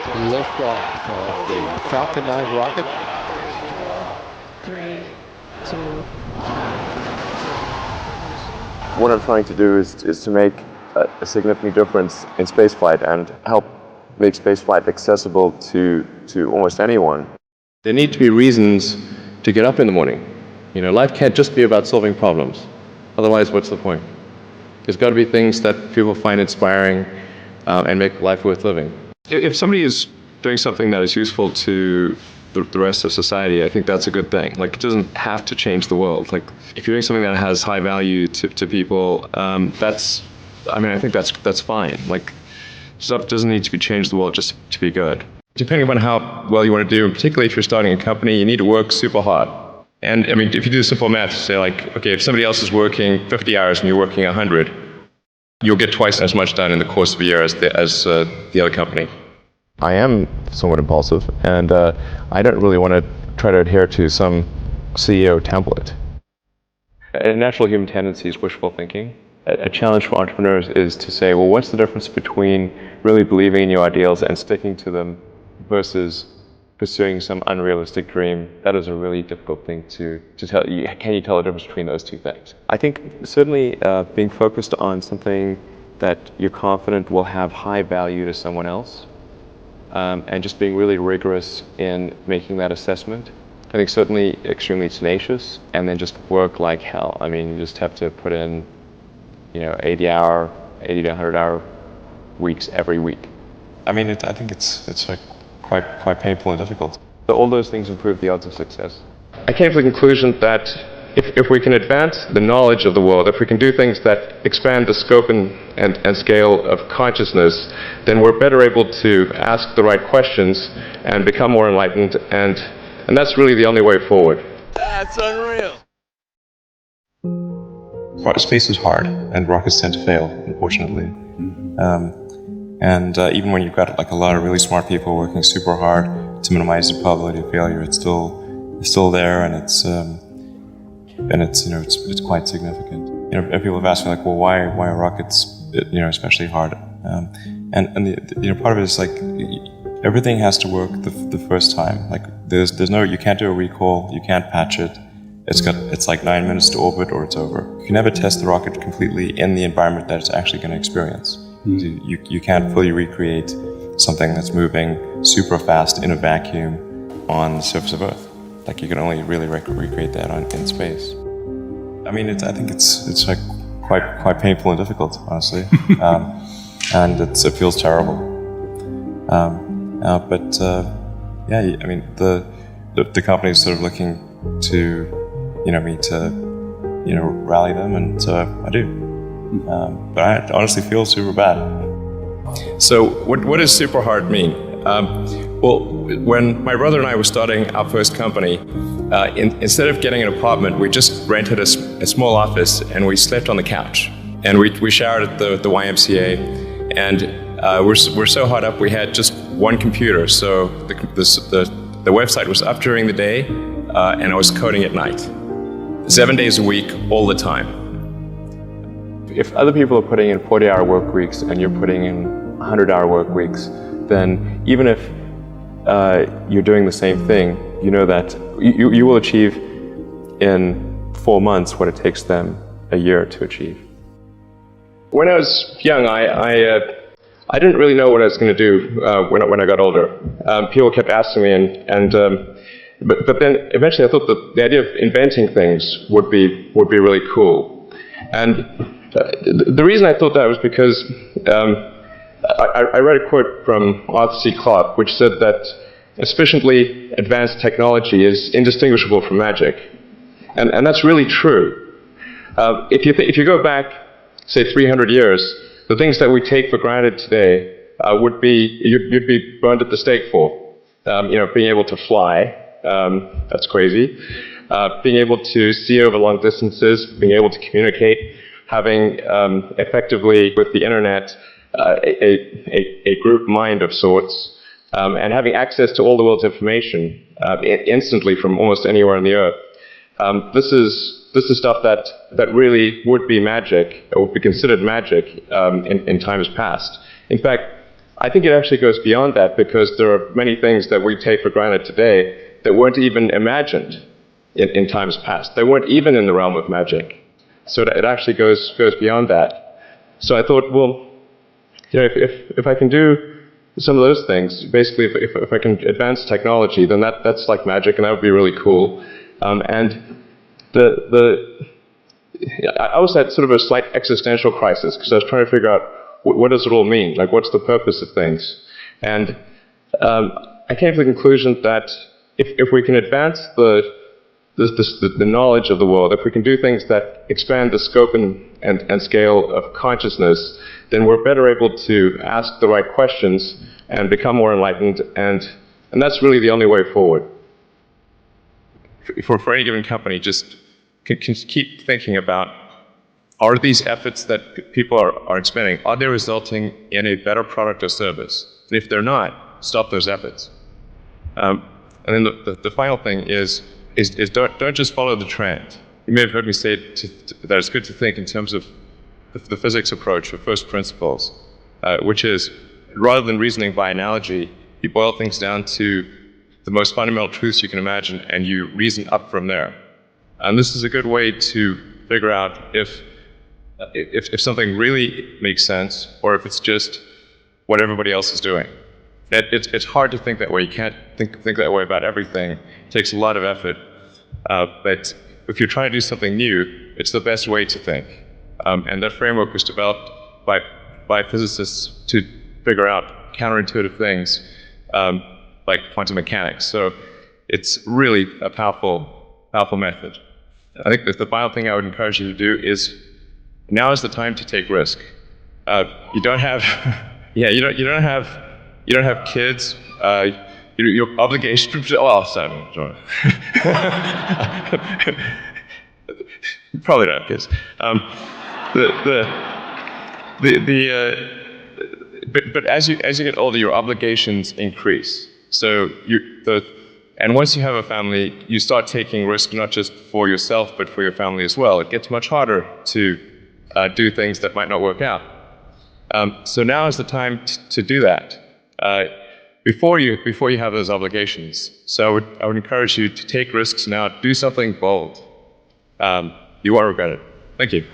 Liftoff of the Falcon 9 rocket. 3, 2. What I'm trying to do is to make a significant difference in spaceflight and help make spaceflight accessible to almost anyone. There need to be reasons to get up in the morning. You know, life can't just be about solving problems. Otherwise, what's the point? There's got to be things that people find inspiring and make life worth living. If somebody is doing something that is useful to the rest of society, I think that's a good thing. Like, it doesn't have to change the world. Like, if you're doing something that has high value to people, I think that's fine. Like, stuff doesn't need to be changed the world just to be good. Depending on how well you want to do, and particularly if you're starting a company, you need to work super hard. And I mean, if you do simple math, say like, okay, if somebody else is working 50 hours and you're working 100, you'll get twice as much done in the course of a year as the other company. I am somewhat impulsive, and I don't really want to try to adhere to some CEO template. A natural human tendency is wishful thinking. A challenge for entrepreneurs is to say, well, what's the difference between really believing in your ideals and sticking to them versus pursuing some unrealistic dream? That is a really difficult thing to tell. Can you tell the difference between those two things? I think certainly being focused on something that you're confident will have high value to someone else, and just being really rigorous in making that assessment. I think certainly extremely tenacious, and then just work like hell. I mean, you just have to put in, 80 to 100 hour weeks every week. I mean, I think it's like quite painful and difficult. So all those things improve the odds of success. I came to the conclusion that if we can advance the knowledge of the world, if we can do things that expand the scope and scale of consciousness, then we're better able to ask the right questions and become more enlightened, and that's really the only way forward. That's unreal. Space is hard, and rockets tend to fail, unfortunately. Even when you've got like a lot of really smart people working super hard to minimize the probability of failure, it's still there, and it's quite significant. And people have asked me like, well, why are rockets especially hard? And part of it is like everything has to work the first time. Like you can't do a recall, you can't patch it. It's like 9 minutes to orbit or it's over. You can never test the rocket completely in the environment that it's actually going to experience. You can't fully recreate something that's moving super fast in a vacuum on the surface of Earth. Like, you can only really recreate that in space. I mean, I think it's like quite painful and difficult, honestly, and it feels terrible. I mean, the company is sort of looking to me to rally them, and I do. But I honestly feel super bad. So what does super hard mean? Well, when my brother and I were starting our first company, instead of getting an apartment, we just rented a small office and we slept on the couch. And we showered at the YMCA, and we're so hot up we had just one computer. So the website was up during the day, and I was coding at night. 7 days a week, all the time. If other people are putting in 40-hour work weeks and you're putting in 100-hour work weeks, then even if you're doing the same thing, you know that you will achieve in 4 months what it takes them a year to achieve. When I was young, I didn't really know what I was going to do when I got older. People kept asking me, but then eventually I thought that the idea of inventing things would be really cool. And the reason I thought that was because I read a quote from Arthur C. Clarke, which said that sufficiently advanced technology is indistinguishable from magic. And that's really true. If you go back, say, 300 years, the things that we take for granted today you'd be burned at the stake for. Being able to fly, that's crazy. Being able to see over long distances, being able to communicate, having effectively with the internet a group mind of sorts, and having access to all the world's information instantly from almost anywhere on the earth. This is stuff that really would be magic, or would be considered magic in times past. In fact, I think it actually goes beyond that, because there are many things that we take for granted today that weren't even imagined in times past. They weren't even in the realm of magic. So it actually goes beyond that. So I thought, well, you know, if I can do some of those things, basically if I can advance technology, then that's like magic, and that would be really cool. And I was at sort of a slight existential crisis, because I was trying to figure out what does it all mean? Like, what's the purpose of things? And I came to the conclusion that if we can advance the knowledge of the world, if we can do things that expand the scope and scale of consciousness, then we're better able to ask the right questions and become more enlightened, and that's really the only way forward. For any given company, just can keep thinking about, are these efforts that people are expending, are they resulting in a better product or service? And if they're not, stop those efforts. And then the final thing is don't just follow the trend. You may have heard me say that it's good to think in terms of the physics approach of first principles, which is, rather than reasoning by analogy, you boil things down to the most fundamental truths you can imagine, and you reason up from there. And this is a good way to figure out if something really makes sense, or if it's just what everybody else is doing. It's hard to think that way. You can't think that way about everything. It takes a lot of effort. But if you're trying to do something new, it's the best way to think. And that framework was developed by physicists to figure out counterintuitive things, like quantum mechanics. So it's really a powerful method. I think that the final thing I would encourage you to do is, now is the time to take risk. You don't have, you don't have kids. Your obligation. Well, sorry. Probably don't have kids. But as you get older, your obligations increase. So and once you have a family, you start taking risks not just for yourself, but for your family as well. It gets much harder to do things that might not work out. So now is the time to do that before you have those obligations. So I would encourage you to take risks now. Do something bold. You won't regret it. Thank you.